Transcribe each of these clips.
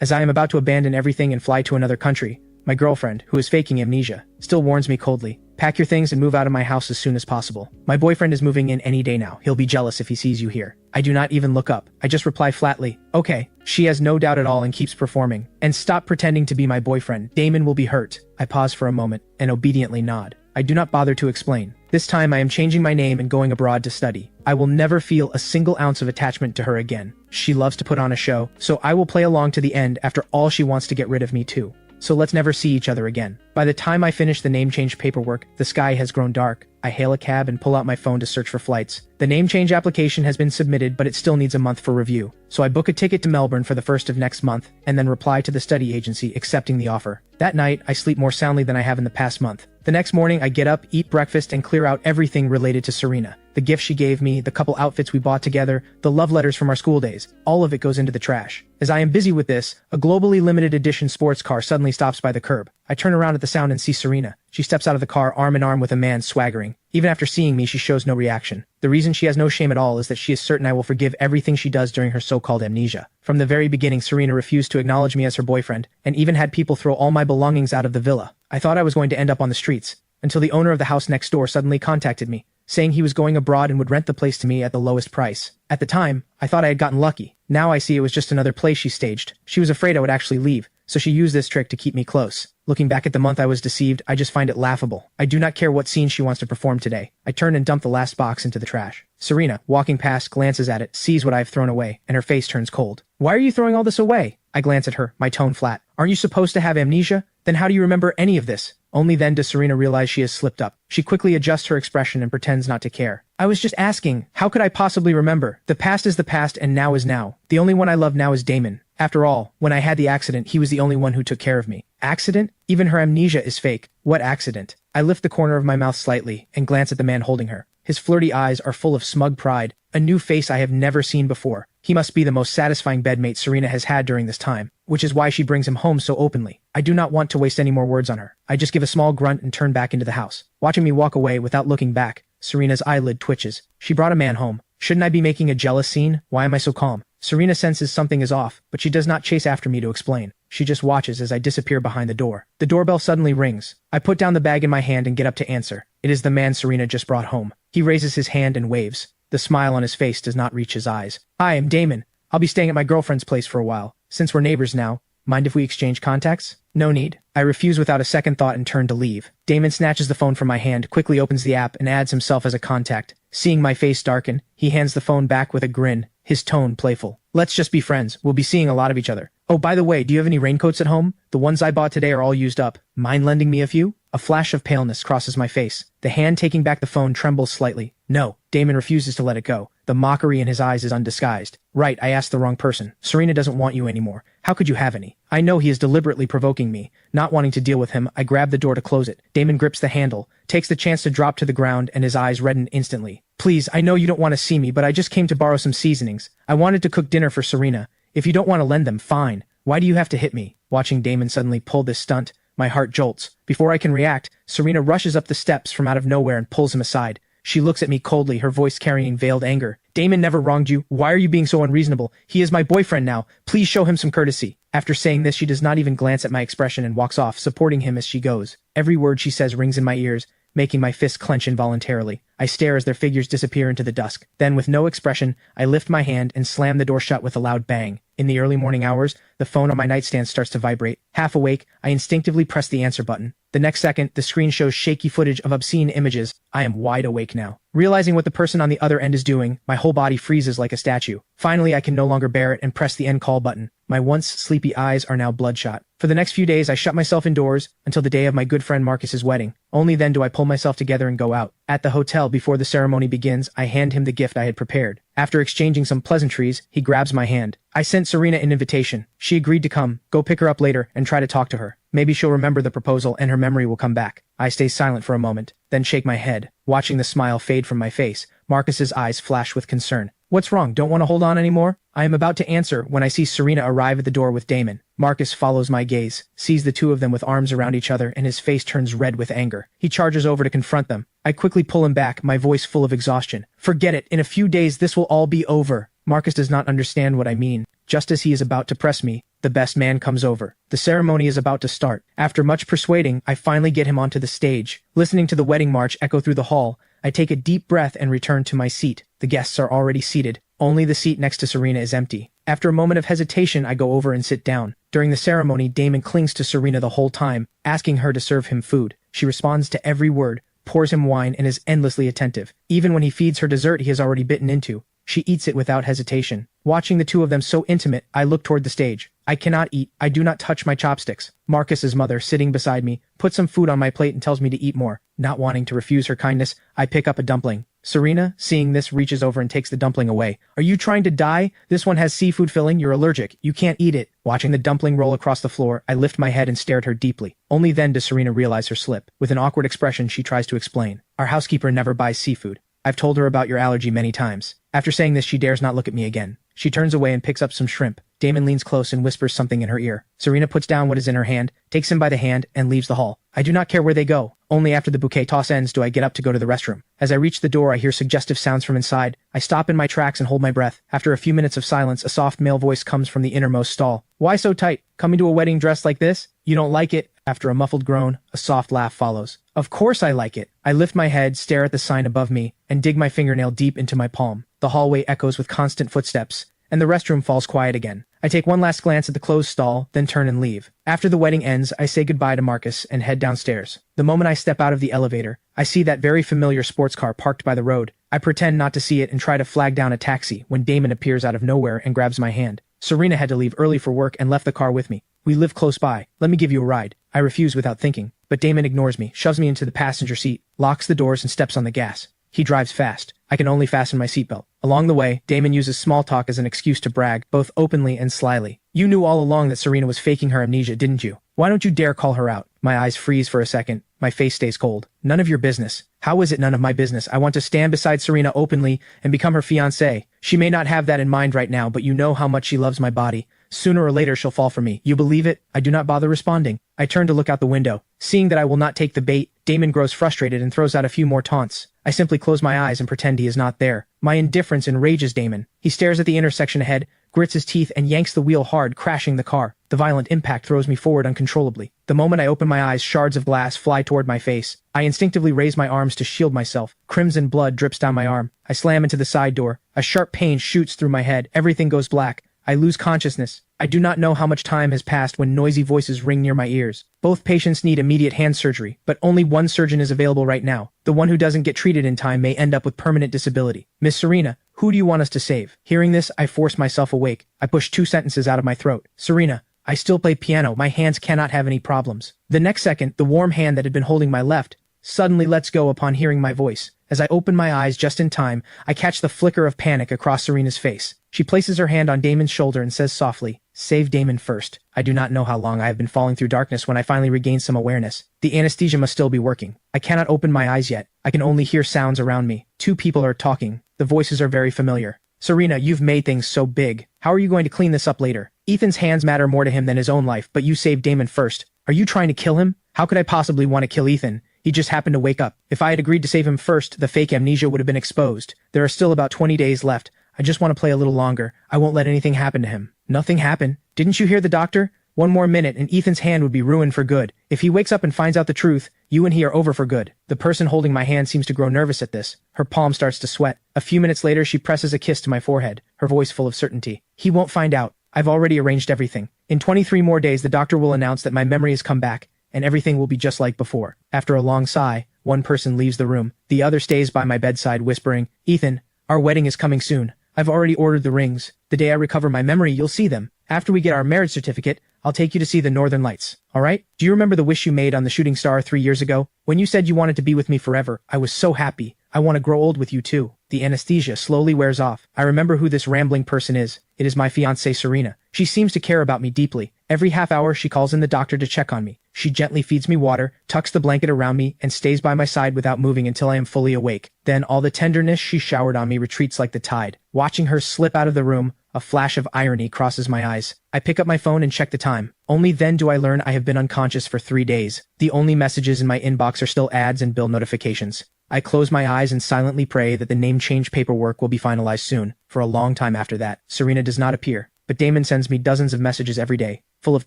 As I am about to abandon everything and fly to another country, my girlfriend, who is faking amnesia, still warns me coldly, "Pack your things and move out of my house as soon as possible. My boyfriend is moving in any day now. He'll be jealous if he sees you here." I do not even look up. I just reply flatly, "Okay." She has no doubt at all and keeps performing. "And stop pretending to be my boyfriend. Damon will be hurt." I pause for a moment and obediently nod. I do not bother to explain. This time I am changing my name and going abroad to study. I will never feel a single ounce of attachment to her again. She loves to put on a show, so I will play along to the end. After all, she wants to get rid of me too. So let's never see each other again. By the time I finish the name change paperwork, the sky has grown dark. I hail a cab and pull out my phone to search for flights. The name change application has been submitted, but it still needs a month for review. So I book a ticket to Melbourne for the 1st of next month, and then reply to the study agency accepting the offer. That night, I sleep more soundly than I have in the past month. The next morning, I get up, eat breakfast, and clear out everything related to Serena. The gift she gave me, the couple outfits we bought together, the love letters from our school days, all of it goes into the trash. As I am busy with this, a globally limited edition sports car suddenly stops by the curb. I turn around at the sound and see Serena. She steps out of the car arm in arm with a man swaggering. Even after seeing me, she shows no reaction. The reason she has no shame at all is that she is certain I will forgive everything she does during her so-called amnesia. From the very beginning, Serena refused to acknowledge me as her boyfriend, and even had people throw all my belongings out of the villa. I thought I was going to end up on the streets, until the owner of the house next door suddenly contacted me, saying he was going abroad and would rent the place to me at the lowest price. At the time, I thought I had gotten lucky. Now I see it was just another play she staged. She was afraid I would actually leave, so she used this trick to keep me close. Looking back at the month I was deceived, I just find it laughable. I do not care what scene she wants to perform today. I turn and dump the last box into the trash. Serena, walking past, glances at it, sees what I have thrown away, and her face turns cold. "Why are you throwing all this away?" I glance at her, my tone flat. "Aren't you supposed to have amnesia? Then how do you remember any of this?" Only then does Serena realize she has slipped up. She quickly adjusts her expression and pretends not to care. "I was just asking. How could I possibly remember? The past is the past and now is now. The only one I love now is Damon. After all, when I had the accident, he was the only one who took care of me." Accident? Even her amnesia is fake. What accident? I lift the corner of my mouth slightly and glance at the man holding her. His flirty eyes are full of smug pride, a new face I have never seen before. He must be the most satisfying bedmate Serena has had during this time, which is why she brings him home so openly. I do not want to waste any more words on her. I just give a small grunt and turn back into the house. Watching me walk away without looking back, Serena's eyelid twitches. She brought a man home. Shouldn't I be making a jealous scene? Why am I so calm? Serena senses something is off, but she does not chase after me to explain. She just watches as I disappear behind the door. The doorbell suddenly rings. I put down the bag in my hand and get up to answer. It is the man Serena just brought home. He raises his hand and waves. The smile on his face does not reach his eyes. "Hi, I'm Damon. I'll be staying at my girlfriend's place for a while. Since we're neighbors now, mind if we exchange contacts?" "No need." I refuse without a second thought and turn to leave. Damon snatches the phone from my hand, quickly opens the app, and adds himself as a contact. Seeing my face darken, he hands the phone back with a grin, his tone playful. "Let's just be friends. We'll be seeing a lot of each other. Oh, by the way, do you have any raincoats at home? The ones I bought today are all used up. Mind lending me a few?" A flash of paleness crosses my face. The hand taking back the phone trembles slightly. "No." Damon refuses to let it go. The mockery in his eyes is undisguised. "Right, I asked the wrong person. Serena doesn't want you anymore. How could you have any?" I know he is deliberately provoking me. Not wanting to deal with him, I grab the door to close it. Damon grips the handle, takes the chance to drop to the ground, and his eyes redden instantly. "Please, I know you don't want to see me, but I just came to borrow some seasonings. I wanted to cook dinner for Serena. If you don't want to lend them, fine. Why do you have to hit me?" Watching Damon suddenly pull this stunt, my heart jolts. Before I can react, Serena rushes up the steps from out of nowhere and pulls him aside. She looks at me coldly, her voice carrying veiled anger. "Damon never wronged you. Why are you being so unreasonable? He is my boyfriend now. Please show him some courtesy." After saying this, she does not even glance at my expression and walks off, supporting him as she goes. Every word she says rings in my ears, making my fists clench involuntarily. I stare as their figures disappear into the dusk. Then, with no expression, I lift my hand and slam the door shut with a loud bang. In the early morning hours, the phone on my nightstand starts to vibrate. Half awake, I instinctively press the answer button. The next second, the screen shows shaky footage of obscene images. I am wide awake now. Realizing what the person on the other end is doing, my whole body freezes like a statue. Finally, I can no longer bear it and press the end call button. My once sleepy eyes are now bloodshot. For the next few days, I shut myself indoors until the day of my good friend Marcus's wedding. Only then do I pull myself together and go out. At the hotel, before the ceremony begins, I hand him the gift I had prepared. After exchanging some pleasantries, he grabs my hand. I sent Serena an invitation. She agreed to come. Go pick her up later and try to talk to her. Maybe she'll remember the proposal and her memory will come back. I stay silent for a moment, then shake my head. Watching the smile fade from my face, Marcus's eyes flash with concern. What's wrong? Don't want to hold on anymore? I am about to answer when I see Serena arrive at the door with Damon. Marcus follows my gaze, sees the two of them with arms around each other, and his face turns red with anger. He charges over to confront them. I quickly pull him back, my voice full of exhaustion. Forget it. In a few days this will all be over. Marcus does not understand what I mean. Just as he is about to press me, the best man comes over. The ceremony is about to start. After much persuading, I finally get him onto the stage. Listening to the wedding march echo through the hall, I take a deep breath and return to my seat. The guests are already seated. Only the seat next to Serena is empty. After a moment of hesitation, I go over and sit down. During the ceremony, Damon clings to Serena the whole time, asking her to serve him food. She responds to every word, pours him wine, and is endlessly attentive. Even when he feeds her dessert he has already bitten into, she eats it without hesitation. Watching the two of them so intimate, I look toward the stage. I cannot eat. I do not touch my chopsticks. Marcus's mother, sitting beside me, puts some food on my plate and tells me to eat more. Not wanting to refuse her kindness, I pick up a dumpling. Serena, seeing this, reaches over and takes the dumpling away. Are you trying to die? This one has seafood filling. You're allergic. You can't eat it. Watching the dumpling roll across the floor, I lift my head and stare at her deeply. Only then does Serena realize her slip. With an awkward expression, she tries to explain. Our housekeeper never buys seafood. I've told her about your allergy many times. After saying this, she dares not look at me again. She turns away and picks up some shrimp. Damon leans close and whispers something in her ear. Serena puts down what is in her hand, takes him by the hand, and leaves the hall. I do not care where they go. Only after the bouquet toss ends do I get up to go to the restroom. As I reach the door, I hear suggestive sounds from inside. I stop in my tracks and hold my breath. After a few minutes of silence, a soft male voice comes from the innermost stall. Why so tight? Coming to a wedding dressed like this? You don't like it? After a muffled groan, a soft laugh follows. Of course I like it. I lift my head, stare at the sign above me, and dig my fingernail deep into my palm. The hallway echoes with constant footsteps, and the restroom falls quiet again. I take one last glance at the closed stall, then turn and leave. After the wedding ends, I say goodbye to Marcus and head downstairs. The moment I step out of the elevator, I see that very familiar sports car parked by the road. I pretend not to see it and try to flag down a taxi when Damon appears out of nowhere and grabs my hand. Serena had to leave early for work and left the car with me. We live close by. Let me give you a ride. I refuse without thinking, but Damon ignores me, shoves me into the passenger seat, locks the doors, and steps on the gas. He drives fast. I can only fasten my seatbelt. Along the way, Damon uses small talk as an excuse to brag, both openly and slyly. You knew all along that Serena was faking her amnesia, didn't you? Why don't you dare call her out? My eyes freeze for a second. My face stays cold. None of your business. How is it none of my business? I want to stand beside Serena openly and become her fiancé. She may not have that in mind right now, but you know how much she loves my body. Sooner or later she'll fall for me. You believe it? I do not bother responding. I turn to look out the window. Seeing that I will not take the bait, Damon grows frustrated and throws out a few more taunts. I simply close my eyes and pretend he is not there. My indifference enrages Damon. He stares at the intersection ahead, grits his teeth, and yanks the wheel hard, crashing the car. The violent impact throws me forward uncontrollably. The moment I open my eyes, shards of glass fly toward my face. I instinctively raise my arms to shield myself. Crimson blood drips down my arm. I slam into the side door. A sharp pain shoots through my head. Everything goes black. I lose consciousness. I do not know how much time has passed when noisy voices ring near my ears. Both patients need immediate hand surgery, but only one surgeon is available right now. The one who doesn't get treated in time may end up with permanent disability. Miss Serena, who do you want us to save? Hearing this, I force myself awake. I push 2 sentences out of my throat. Serena, I still play piano. My hands cannot have any problems. The next second, the warm hand that had been holding my left suddenly lets go upon hearing my voice. As I open my eyes just in time, I catch the flicker of panic across Serena's face. She places her hand on Damon's shoulder and says softly, "Save Damon first." I do not know how long I have been falling through darkness when I finally regain some awareness. The anesthesia must still be working. I cannot open my eyes yet. I can only hear sounds around me. 2 people are talking. The voices are very familiar. Serena, you've made things so big. How are you going to clean this up later? Ethan's hands matter more to him than his own life, but you saved Damon first. Are you trying to kill him? How could I possibly want to kill Ethan? He just happened to wake up. If I had agreed to save him first, the fake amnesia would have been exposed. There are still about 20 days left. I just want to play a little longer. I won't let anything happen to him. Nothing happened. Didn't you hear the doctor? 1 more minute and Ethan's hand would be ruined for good. If he wakes up and finds out the truth, you and he are over for good. The person holding my hand seems to grow nervous at this. Her palm starts to sweat. A few minutes later, she presses a kiss to my forehead, her voice full of certainty. He won't find out. I've already arranged everything. In 23 more days, the doctor will announce that my memory has come back, and everything will be just like before. After a long sigh, one person leaves the room. The other stays by my bedside, whispering, Ethan, our wedding is coming soon. I've already ordered the rings. The day I recover my memory, you'll see them. After we get our marriage certificate, I'll take you to see the Northern Lights. All right? Do you remember the wish you made on the shooting star 3 years ago? When you said you wanted to be with me forever, I was so happy. I want to grow old with you too. The anesthesia slowly wears off. I remember who this rambling person is. It is my fiancée Serena. She seems to care about me deeply. Every half hour she calls in the doctor to check on me. She gently feeds me water, tucks the blanket around me, and stays by my side without moving until I am fully awake. Then all the tenderness she showered on me retreats like the tide. Watching her slip out of the room, a flash of irony crosses my eyes. I pick up my phone and check the time. Only then do I learn I have been unconscious for 3 days. The only messages in my inbox are still ads and bill notifications. I close my eyes and silently pray that the name change paperwork will be finalized soon. For a long time after that, Serena does not appear, but Damon sends me dozens of messages every day, full of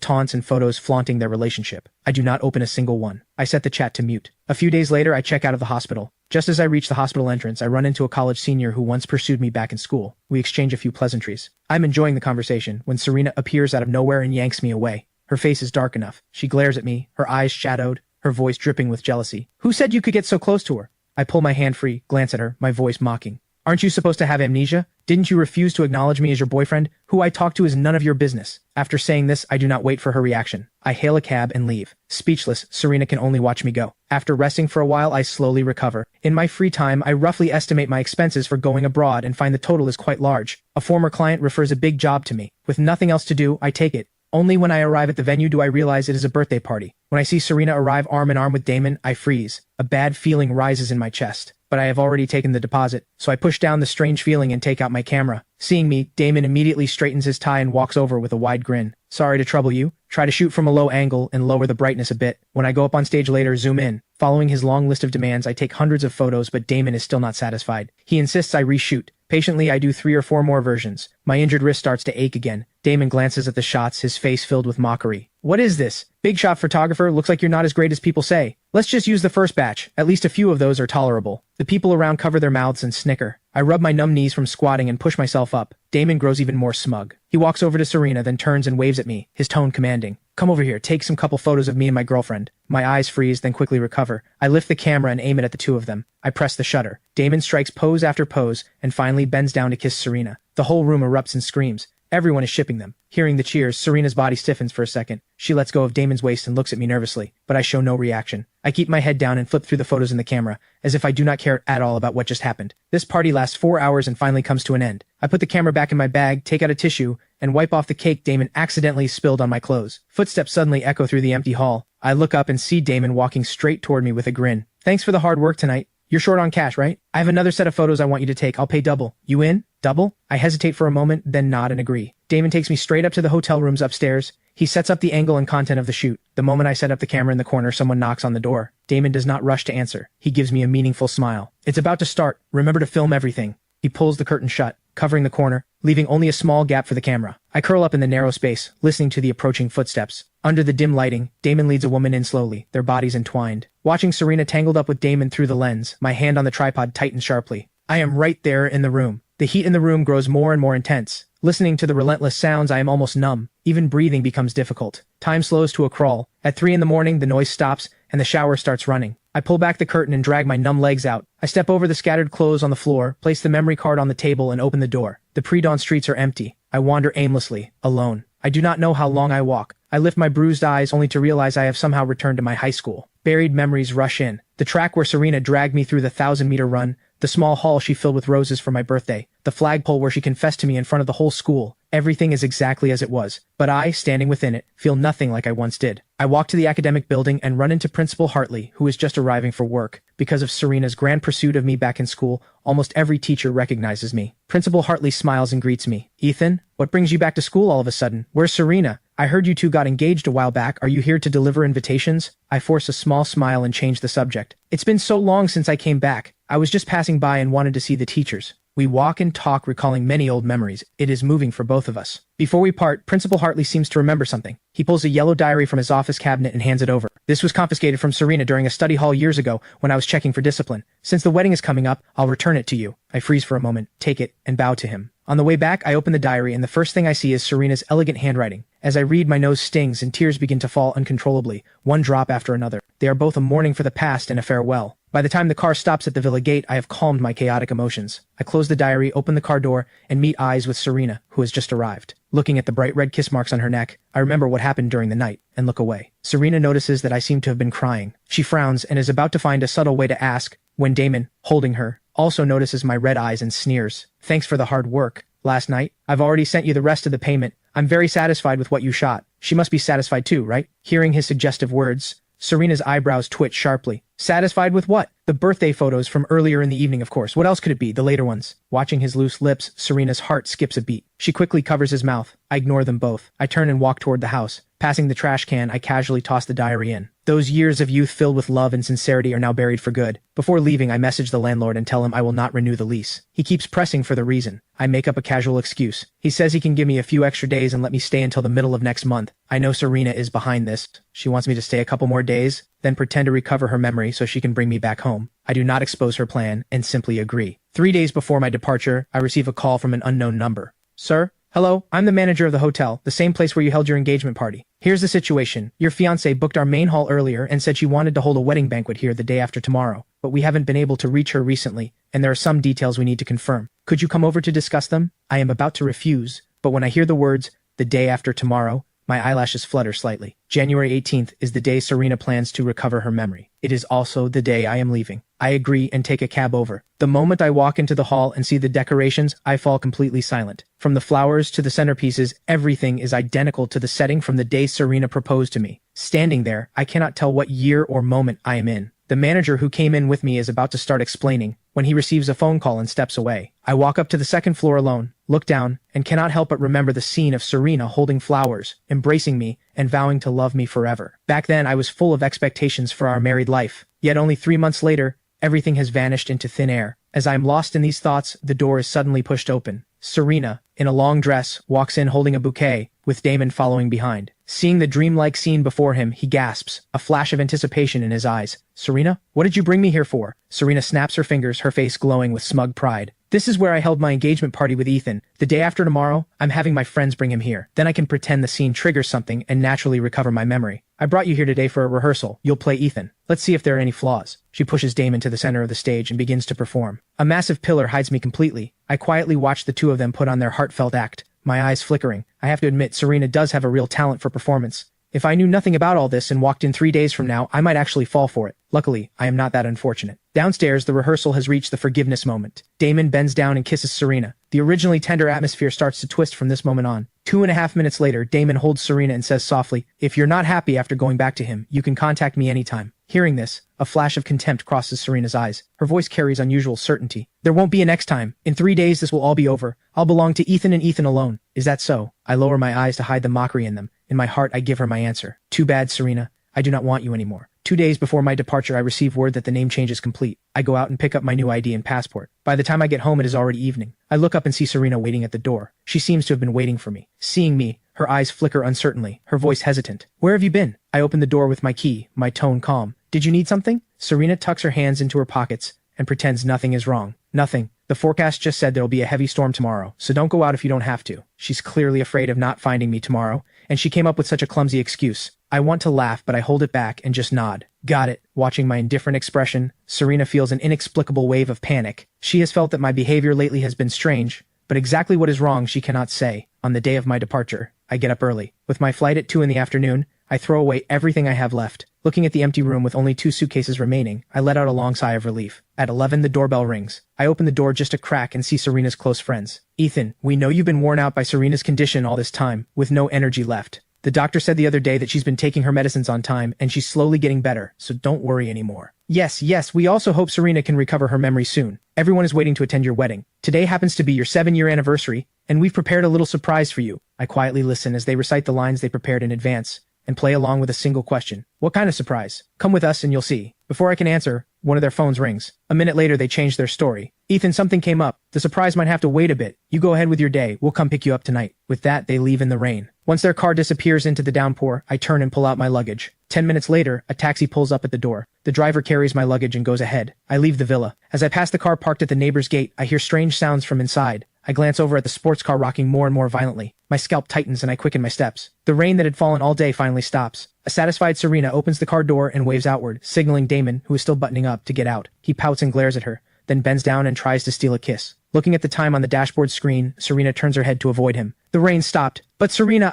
taunts and photos flaunting their relationship. I do not open a single one. I set the chat to mute. A few days later, I check out of the hospital. Just as I reach the hospital entrance, I run into a college senior who once pursued me back in school. We exchange a few pleasantries. I'm enjoying the conversation when Serena appears out of nowhere and yanks me away. Her face is dark enough. She glares at me, her eyes shadowed, her voice dripping with jealousy. Who said you could get so close to her? I pull my hand free, glance at her, my voice mocking. Aren't you supposed to have amnesia? Didn't you refuse to acknowledge me as your boyfriend? Who I talk to is none of your business. After saying this, I do not wait for her reaction. I hail a cab and leave. Speechless, Serena can only watch me go. After resting for a while, I slowly recover. In my free time, I roughly estimate my expenses for going abroad and find the total is quite large. A former client refers a big job to me. With nothing else to do, I take it. Only when I arrive at the venue do I realize it is a birthday party. When I see Serena arrive arm in arm with Damon, I freeze. A bad feeling rises in my chest. But I have already taken the deposit, so I push down the strange feeling and take out my camera. Seeing me, Damon immediately straightens his tie and walks over with a wide grin. Sorry to trouble you. Try to shoot from a low angle and lower the brightness a bit. When I go up on stage later, zoom in. Following his long list of demands, I take hundreds of photos, but Damon is still not satisfied. He insists I reshoot. Patiently, I do 3 or 4 more versions. My injured wrist starts to ache again. Damon glances at the shots, his face filled with mockery. What is this? Big shot photographer, looks like you're not as great as people say. Let's just use the first batch. At least a few of those are tolerable. The people around cover their mouths and snicker. I rub my numb knees from squatting and push myself up. Damon grows even more smug. He walks over to Serena, then turns and waves at me, his tone commanding. Come over here, take some couple photos of me and my girlfriend. My eyes freeze, then quickly recover. I lift the camera and aim it at the two of them. I press the shutter. Damon strikes pose after pose, and finally bends down to kiss Serena. The whole room erupts in screams. Everyone is shipping them. Hearing the cheers, Serena's body stiffens for a second. She lets go of Damon's waist and looks at me nervously, but I show no reaction. I keep my head down and flip through the photos in the camera, as if I do not care at all about what just happened. This party lasts 4 hours and finally comes to an end. I put the camera back in my bag, take out a tissue, and wipe off the cake Damon accidentally spilled on my clothes. Footsteps suddenly echo through the empty hall. I look up and see Damon walking straight toward me with a grin. Thanks for the hard work tonight. You're short on cash, right? I have another set of photos I want you to take. I'll pay double. You in? Double? I hesitate for a moment, then nod and agree. Damon takes me straight up to the hotel rooms upstairs. He sets up the angle and content of the shoot. The moment I set up the camera in the corner, someone knocks on the door. Damon does not rush to answer. He gives me a meaningful smile. It's about to start. Remember to film everything. He pulls the curtain shut, covering the corner, leaving only a small gap for the camera. I curl up in the narrow space, listening to the approaching footsteps. Under the dim lighting, Damon leads a woman in slowly, their bodies entwined. Watching Serena tangled up with Damon through the lens, my hand on the tripod tightens sharply. I am right there in the room. The heat in the room grows more and more intense. Listening to the relentless sounds, I am almost numb. Even breathing becomes difficult. Time slows to a crawl. At 3 a.m, the noise stops, and the shower starts running. I pull back the curtain and drag my numb legs out. I step over the scattered clothes on the floor, place the memory card on the table, and open the door. The pre-dawn streets are empty. I wander aimlessly, alone. I do not know how long I walk. I lift my bruised eyes only to realize I have somehow returned to my high school. Buried memories rush in. The track where Serena dragged me through the 1,000-meter run, the small hall she filled with roses for my birthday, the flagpole where she confessed to me in front of the whole school. Everything is exactly as it was, but I, standing within it, feel nothing like I once did. I walk to the academic building and run into Principal Hartley, who is just arriving for work. Because of Serena's grand pursuit of me back in school, almost every teacher recognizes me. Principal Hartley smiles and greets me. Ethan, what brings you back to school all of a sudden? Where's Serena? I heard you two got engaged a while back. Are you here to deliver invitations? I force a small smile and change the subject. It's been so long since I came back. I was just passing by and wanted to see the teachers. We walk and talk, recalling many old memories. It is moving for both of us. Before we part, Principal Hartley seems to remember something. He pulls a yellow diary from his office cabinet and hands it over. This was confiscated from Serena during a study hall years ago when I was checking for discipline. Since the wedding is coming up, I'll return it to you. I freeze for a moment, take it, and bow to him. On the way back, I open the diary and the first thing I see is Serena's elegant handwriting. As I read, my nose stings and tears begin to fall uncontrollably, one drop after another. They are both a mourning for the past and a farewell. By the time the car stops at the villa gate, I have calmed my chaotic emotions. I close the diary, open the car door, and meet eyes with Serena, who has just arrived. Looking at the bright red kiss marks on her neck, I remember what happened during the night, and look away. Serena notices that I seem to have been crying. She frowns and is about to find a subtle way to ask, when Damon, holding her, also notices my red eyes and sneers. Thanks for the hard work. Last night, I've already sent you the rest of the payment. I'm very satisfied with what you shot. She must be satisfied too, right? Hearing his suggestive words, Serena's eyebrows twitched sharply. Satisfied with what? The birthday photos from earlier in the evening, of course. What else could it be? The later ones. Watching his loose lips, Serena's heart skips a beat. She quickly covers his mouth. I ignore them both. I turn and walk toward the house. Passing the trash can, I casually toss the diary in. Those years of youth filled with love and sincerity are now buried for good. Before leaving, I message the landlord and tell him I will not renew the lease. He keeps pressing for the reason. I make up a casual excuse. He says he can give me a few extra days and let me stay until the middle of next month. I know Serena is behind this. She wants me to stay a couple more days, then pretend to recover her memory so she can bring me back home. I do not expose her plan and simply agree. 3 days before my departure, I receive a call from an unknown number. Sir? Hello, I'm the manager of the hotel, the same place where you held your engagement party. Here's the situation. Your fiancée booked our main hall earlier and said she wanted to hold a wedding banquet here the day after tomorrow, but we haven't been able to reach her recently, and there are some details we need to confirm. Could you come over to discuss them? I am about to refuse, but when I hear the words, the day after tomorrow, my eyelashes flutter slightly. January 18th is the day Serena plans to recover her memory. It is also the day I am leaving. I agree and take a cab over. The moment I walk into the hall and see the decorations, I fall completely silent. From the flowers to the centerpieces, everything is identical to the setting from the day Serena proposed to me. Standing there, I cannot tell what year or moment I am in. The manager who came in with me is about to start explaining when he receives a phone call and steps away. I walk up to the second floor alone, look down, and cannot help but remember the scene of Serena holding flowers, embracing me, and vowing to love me forever. Back then, I was full of expectations for our married life. Yet only 3 months later, everything has vanished into thin air. As I am lost in these thoughts, the door is suddenly pushed open. Serena, in a long dress, walks in holding a bouquet, with Damon following behind. Seeing the dreamlike scene before him, he gasps, a flash of anticipation in his eyes. Serena? What did you bring me here for? Serena snaps her fingers, her face glowing with smug pride. This is where I held my engagement party with Ethan. The day after tomorrow, I'm having my friends bring him here. Then I can pretend the scene triggers something and naturally recover my memory. I brought you here today for a rehearsal. You'll play Ethan. Let's see if there are any flaws. She pushes Damon to the center of the stage and begins to perform. A massive pillar hides me completely. I quietly watch the two of them put on their heartfelt act, my eyes flickering. I have to admit, Serena does have a real talent for performance. If I knew nothing about all this and walked in 3 days from now, I might actually fall for it. Luckily, I am not that unfortunate. Downstairs, the rehearsal has reached the forgiveness moment. Damon bends down and kisses Serena. The originally tender atmosphere starts to twist from this moment on. 2.5 minutes later, Damon holds Serena and says softly, "If you're not happy after going back to him, you can contact me anytime." Hearing this, a flash of contempt crosses Serena's eyes. Her voice carries unusual certainty. "There won't be a next time. In 3 days, this will all be over. I'll belong to Ethan and Ethan alone." Is that so? I lower my eyes to hide the mockery in them. In my heart, I give her my answer. "Too bad, Serena. I do not want you anymore." 2 days before my departure, I receive word that the name change is complete. I go out and pick up my new ID and passport. By the time I get home, it is already evening. I look up and see Serena waiting at the door. She seems to have been waiting for me. Seeing me, her eyes flicker uncertainly, her voice hesitant. "Where have you been?" I open the door with my key, my tone calm. "Did you need something?" Serena tucks her hands into her pockets and pretends nothing is wrong. "Nothing. The forecast just said there'll be a heavy storm tomorrow, so don't go out if you don't have to." She's clearly afraid of not finding me tomorrow, and she came up with such a clumsy excuse. I want to laugh, but I hold it back and just nod. Got it. Watching my indifferent expression, Serena feels an inexplicable wave of panic. She has felt that my behavior lately has been strange, but exactly what is wrong she cannot say. On the day of my departure, I get up early. With my flight at 2 in the afternoon, I throw away everything I have left. Looking at the empty room with only 2 suitcases remaining, I let out a long sigh of relief. At 11, the doorbell rings. I open the door just a crack and see Serena's close friends. "Ethan, we know you've been worn out by Serena's condition all this time, with no energy left. The doctor said the other day that she's been taking her medicines on time and she's slowly getting better, so don't worry anymore. Yes, we also hope Serena can recover her memory soon. Everyone is waiting to attend your wedding. Today happens to be your 7-year anniversary, and we've prepared a little surprise for you." I quietly listen as they recite the lines they prepared in advance, and play along with a single question. "What kind of surprise? Come with us and you'll see." Before I can answer, one of their phones rings. A minute later, they change their story. "Ethan, something came up. The surprise might have to wait a bit. You go ahead with your day. We'll come pick you up tonight." With that, they leave in the rain. Once their car disappears into the downpour, I turn and pull out my luggage. 10 minutes later, a taxi pulls up at the door. The driver carries my luggage and goes ahead. I leave the villa. As I pass the car parked at the neighbor's gate, I hear strange sounds from inside. I glance over at the sports car rocking more and more violently. My scalp tightens and I quicken my steps. The rain that had fallen all day finally stops. A satisfied Serena opens the car door and waves outward, signaling Damon, who is still buttoning up, to get out. He pouts and glares at her, then bends down and tries to steal a kiss. Looking at the time on the dashboard screen, Serena turns her head to avoid him. "The rain stopped." "But Serena,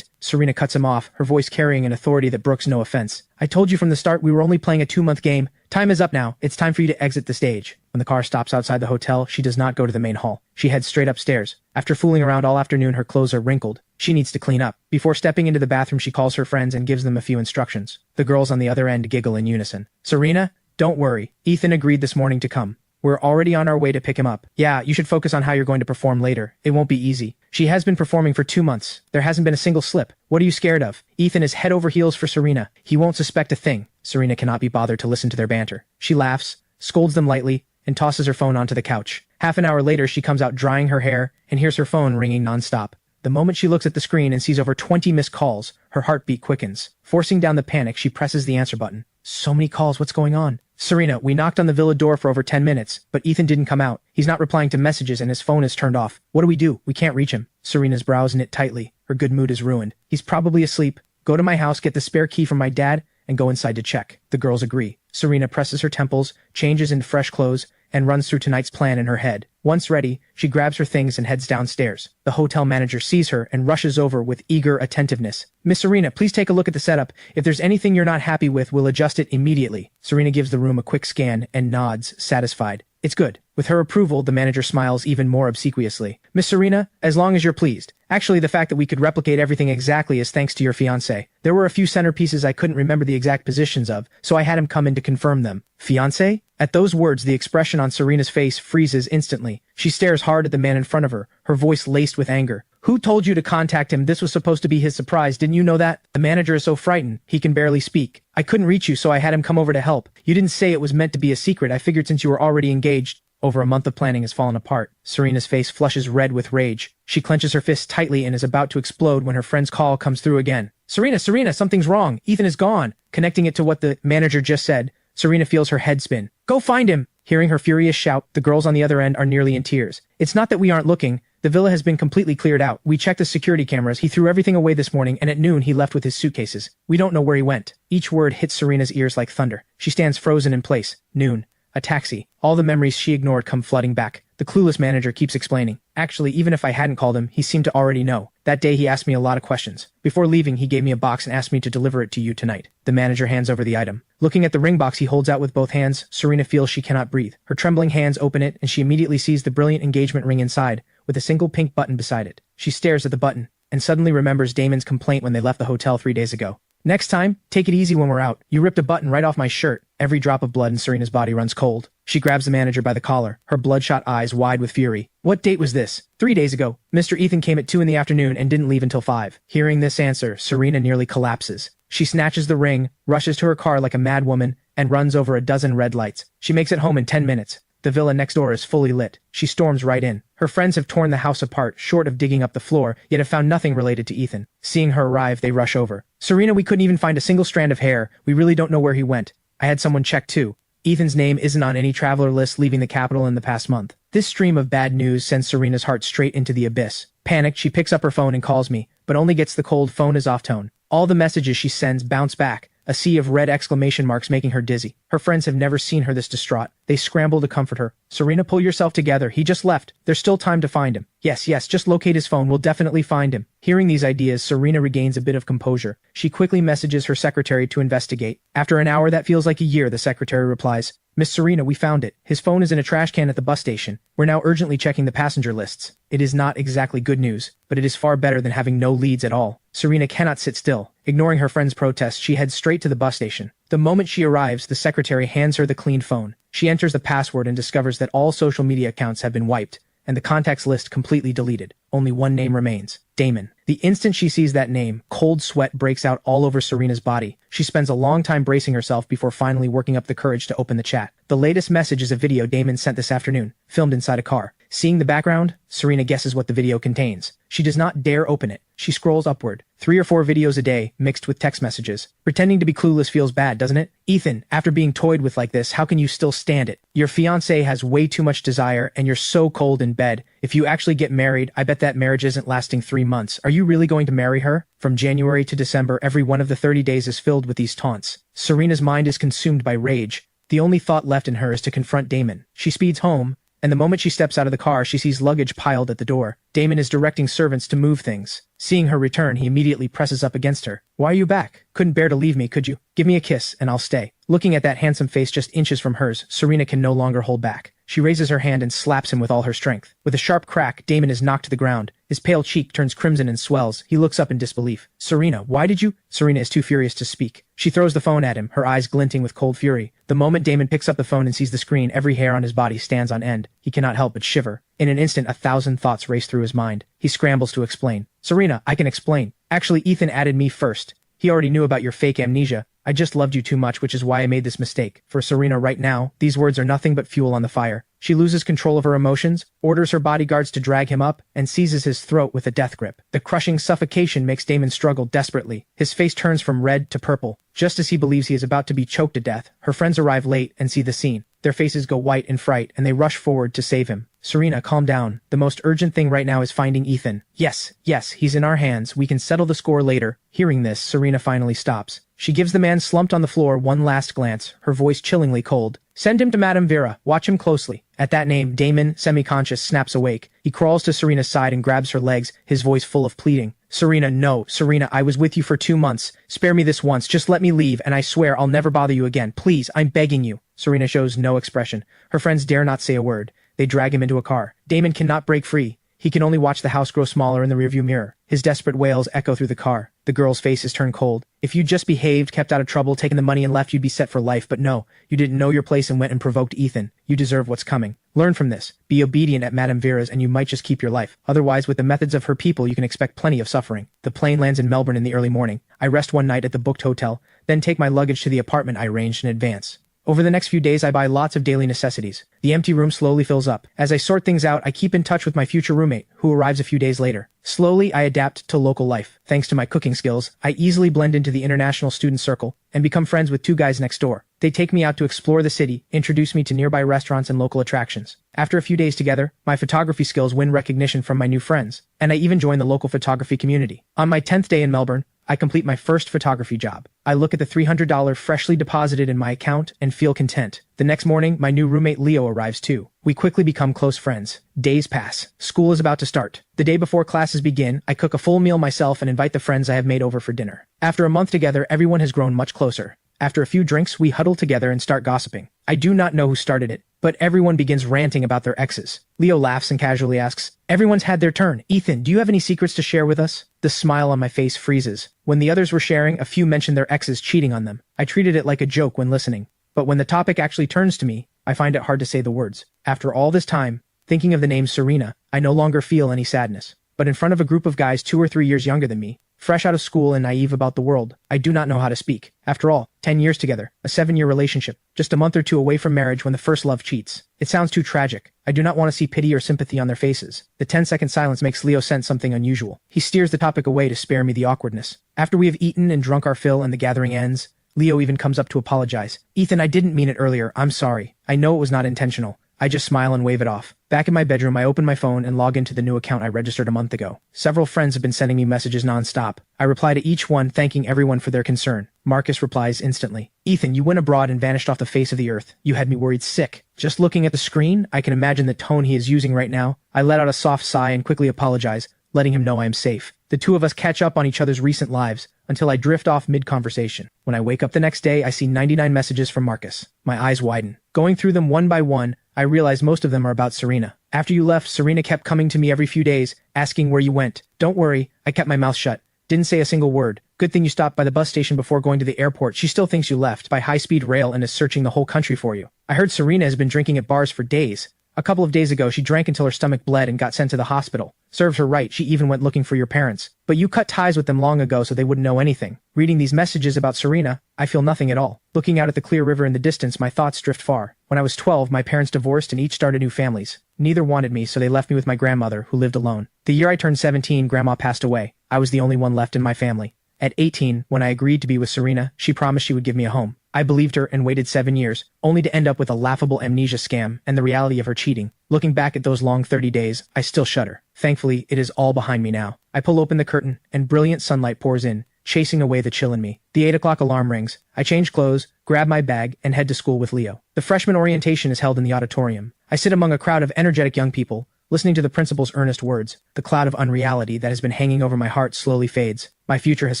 Serena cuts him off, her voice carrying an authority that brooks no offense. "I told you from the start we were only playing a 2-month game. Time is up now. It's time for you to exit the stage." When the car stops outside the hotel, she does not go to the main hall. She heads straight upstairs. After fooling around all afternoon, her clothes are wrinkled. She needs to clean up. Before stepping into the bathroom, she calls her friends and gives them a few instructions. The girls on the other end giggle in unison. Serena, don't worry. Ethan agreed this morning to come. We're already on our way to pick him up. Yeah, you should focus on how you're going to perform later. It won't be easy. She has been performing for 2 months. There hasn't been a single slip. What are you scared of? Ethan is head over heels for Serena. He won't suspect a thing. Serena cannot be bothered to listen to their banter. She laughs, scolds them lightly, and tosses her phone onto the couch. Half an hour later, she comes out drying her hair and hears her phone ringing nonstop. The moment she looks at the screen and sees over 20 missed calls, her heartbeat quickens. Forcing down the panic, she presses the answer button. So many calls, what's going on? Serena, we knocked on the villa door for over 10 minutes, but Ethan didn't come out. He's not replying to messages and his phone is turned off. What do? We can't reach him. Serena's brows knit tightly. Her good mood is ruined. He's probably asleep. Go to my house, get the spare key from my dad, and go inside to check. The girls agree. Serena presses her temples, changes into fresh clothes, and runs through tonight's plan in her head. Once ready, she grabs her things and heads downstairs. The hotel manager sees her and rushes over with eager attentiveness. Miss Serena, please take a look at the setup. If there's anything you're not happy with, we'll adjust it immediately. Serena gives the room a quick scan and nods, satisfied. It's good. With her approval, the manager smiles even more obsequiously. Miss Serena, as long as you're pleased. Actually, the fact that we could replicate everything exactly is thanks to your fiancé. There were a few centerpieces I couldn't remember the exact positions of, so I had him come in to confirm them. Fiancé? At those words, the expression on Serena's face freezes instantly. She stares hard at the man in front of her, her voice laced with anger. Who told you to contact him? This was supposed to be his surprise. Didn't you know that? The manager is so frightened, he can barely speak. I couldn't reach you, so I had him come over to help. You didn't say it was meant to be a secret. I figured since you were already engaged. Over a month of planning has fallen apart. Serena's face flushes red with rage. She clenches her fists tightly and is about to explode when her friend's call comes through again. Serena, something's wrong. Ethan is gone. Connecting it to what the manager just said, Serena feels her head spin. Go find him! Hearing her furious shout, the girls on the other end are nearly in tears. It's not that we aren't looking. The villa has been completely cleared out. We checked the security cameras. He threw everything away this morning, and at noon he left with his suitcases. We don't know where he went. Each word hits Serena's ears like thunder. She stands frozen in place. Noon. A taxi. All the memories she ignored come flooding back. The clueless manager keeps explaining. Actually, even if I hadn't called him, he seemed to already know. That day he asked me a lot of questions. Before leaving, he gave me a box and asked me to deliver it to you tonight. The manager hands over the item. Looking at the ring box he holds out with both hands, Serena feels she cannot breathe. Her trembling hands open it, and she immediately sees the brilliant engagement ring inside, with a single pink button beside it. She stares at the button, and suddenly remembers Damon's complaint when they left the hotel 3 days ago. Next time, take it easy when we're out. You ripped a button right off my shirt. Every drop of blood in Serena's body runs cold. She grabs the manager by the collar, her bloodshot eyes wide with fury. What date was this? 3 days ago. Mr. Ethan came at 2 in the afternoon and didn't leave until 5. Hearing this answer, Serena nearly collapses. She snatches the ring, rushes to her car like a mad woman, and runs over a dozen red lights. She makes it home in 10 minutes. The villa next door is fully lit. She storms right in. Her friends have torn the house apart, short of digging up the floor, yet have found nothing related to Ethan. Seeing her arrive, they rush over. Serena, we couldn't even find a single strand of hair. We really don't know where he went. I had someone check too. Ethan's name isn't on any traveler list leaving the capital in the past month. This stream of bad news sends Serena's heart straight into the abyss. Panicked, she picks up her phone and calls me, but only gets the cold phone is off tone. All the messages she sends bounce back, a sea of red exclamation marks making her dizzy. Her friends have never seen her this distraught. They scramble to comfort her. Serena, pull yourself together. He just left. There's still time to find him. Yes, just locate his phone. We'll definitely find him. Hearing these ideas, Serena regains a bit of composure. She quickly messages her secretary to investigate. After an hour that feels like a year, the secretary replies, Miss Serena, we found it. His phone is in a trash can at the bus station. We're now urgently checking the passenger lists. It is not exactly good news, but it is far better than having no leads at all. Serena cannot sit still. Ignoring her friend's protest, she heads straight to the bus station. The moment she arrives, the secretary hands her the clean phone. She enters the password and discovers that all social media accounts have been wiped, and the contacts list completely deleted. Only one name remains. Damon. The instant she sees that name, cold sweat breaks out all over Serena's body. She spends a long time bracing herself before finally working up the courage to open the chat. The latest message is a video Damon sent this afternoon, filmed inside a car. Seeing the background, Serena guesses what the video contains. She does not dare open it. She scrolls upward. 3 or 4 videos a day, mixed with text messages. Pretending to be clueless feels bad, doesn't it? Ethan, after being toyed with like this, how can you still stand it? Your fiancé has way too much desire, and you're so cold in bed. If you actually get married, I bet that marriage isn't lasting 3 months. Are you really going to marry her? From January to December, every one of the 30 days is filled with these taunts. Serena's mind is consumed by rage. The only thought left in her is to confront Damon. She speeds home, and the moment she steps out of the car, she sees luggage piled at the door. Damon is directing servants to move things. Seeing her return, he immediately presses up against her. Why are you back? Couldn't bear to leave me, could you? Give me a kiss, and I'll stay. Looking at that handsome face just inches from hers, Serena can no longer hold back. She raises her hand and slaps him with all her strength. With a sharp crack, Damon is knocked to the ground. His pale cheek turns crimson and swells. He looks up in disbelief. Serena, why did you? Serena is too furious to speak. She throws the phone at him, her eyes glinting with cold fury. The moment Damon picks up the phone and sees the screen, every hair on his body stands on end. He cannot help but shiver. In an instant, 1,000 thoughts race through his mind. He scrambles to explain. Serena, I can explain. Actually, Ethan added me first. He already knew about your fake amnesia. I just loved you too much, which is why I made this mistake. For Serena right now, these words are nothing but fuel on the fire. She loses control of her emotions, orders her bodyguards to drag him up, and seizes his throat with a death grip. The crushing suffocation makes Damon struggle desperately. His face turns from red to purple. Just as he believes he is about to be choked to death, her friends arrive late and see the scene. Their faces go white in fright, and they rush forward to save him. Serena, calm down. The most urgent thing right now is finding Ethan. Yes, he's in our hands. We can settle the score later. Hearing this, Serena finally stops. She gives the man slumped on the floor one last glance, her voice chillingly cold. Send him to Madame Vera. Watch him closely. At that name, Damon, semi-conscious, snaps awake. He crawls to Serena's side and grabs her legs, his voice full of pleading. Serena, no. Serena, I was with you for 2 months. Spare me this once. Just let me leave, and I swear I'll never bother you again. Please, I'm begging you. Serena shows no expression. Her friends dare not say a word. They drag him into a car. Damon cannot break free. He can only watch the house grow smaller in the rearview mirror. His desperate wails echo through the car. The girl's faces turn cold. If you'd just behaved, kept out of trouble, taken the money and left, you'd be set for life. But no, you didn't know your place and went and provoked Ethan. You deserve what's coming. Learn from this. Be obedient at Madame Vera's and you might just keep your life. Otherwise, with the methods of her people, you can expect plenty of suffering. The plane lands in Melbourne in the early morning. I rest one night at the booked hotel, then take my luggage to the apartment I arranged in advance. Over the next few days, I buy lots of daily necessities. The empty room slowly fills up. As I sort things out, I keep in touch with my future roommate, who arrives a few days later. Slowly, I adapt to local life. Thanks to my cooking skills, I easily blend into the international student circle and become friends with 2 guys next door. They take me out to explore the city, introduce me to nearby restaurants and local attractions. After a few days together, my photography skills win recognition from my new friends, and I even join the local photography community. On my 10th day in Melbourne, I complete my first photography job. I look at the $300 freshly deposited in my account and feel content. The next morning, my new roommate Leo arrives too. We quickly become close friends. Days pass. School is about to start. The day before classes begin, I cook a full meal myself and invite the friends I have made over for dinner. After a month together, everyone has grown much closer. After a few drinks, we huddle together and start gossiping. I do not know who started it, but everyone begins ranting about their exes. Leo laughs and casually asks, "Everyone's had their turn. Ethan, do you have any secrets to share with us?" The smile on my face freezes. When the others were sharing, a few mentioned their exes cheating on them. I treated it like a joke when listening. But when the topic actually turns to me, I find it hard to say the words. After all this time, thinking of the name Serena, I no longer feel any sadness. But in front of a group of guys 2 or 3 years younger than me, fresh out of school and naive about the world, I do not know how to speak. After all, 10 years together, a 7-year relationship, just a month or 2 away from marriage when the first love cheats. It sounds too tragic. I do not want to see pity or sympathy on their faces. The 10-second silence makes Leo sense something unusual. He steers the topic away to spare me the awkwardness. After we have eaten and drunk our fill and the gathering ends, Leo even comes up to apologize. "Ethan, I didn't mean it earlier. I'm sorry. I know it was not intentional." I just smile and wave it off. Back in my bedroom, I open my phone and log into the new account I registered a month ago. Several friends have been sending me messages nonstop. I reply to each one, thanking everyone for their concern. Marcus replies instantly. "Ethan, you went abroad and vanished off the face of the earth. You had me worried sick." Just looking at the screen, I can imagine the tone he is using right now. I let out a soft sigh and quickly apologize, letting him know I am safe. The 2 of us catch up on each other's recent lives, until I drift off mid-conversation. When I wake up the next day, I see 99 messages from Marcus. My eyes widen. Going through them one by one, I realize most of them are about Serena. "After you left, Serena kept coming to me every few days, asking where you went. Don't worry, I kept my mouth shut. Didn't say a single word. Good thing you stopped by the bus station before going to the airport. She still thinks you left by high-speed rail and is searching the whole country for you. I heard Serena has been drinking at bars for days. A couple of days ago, she drank until her stomach bled and got sent to the hospital. Serves her right, she even went looking for your parents. But you cut ties with them long ago so they wouldn't know anything. Reading these messages about Serena, I feel nothing at all. Looking out at the clear river in the distance, my thoughts drift far. When I was 12, my parents divorced and each started new families. Neither wanted me, so they left me with my grandmother, who lived alone. The year I turned 17, Grandma passed away. I was the only one left in my family. At 18, when I agreed to be with Serena, she promised she would give me a home. I believed her and waited 7 years, only to end up with a laughable amnesia scam and the reality of her cheating. Looking back at those long 30 days, I still shudder. Thankfully, it is all behind me now. I pull open the curtain, and brilliant sunlight pours in, chasing away the chill in me. The 8 o'clock alarm rings. I change clothes, grab my bag, and head to school with Leo. The freshman orientation is held in the auditorium. I sit among a crowd of energetic young people, listening to the principal's earnest words. The cloud of unreality that has been hanging over my heart slowly fades. My future has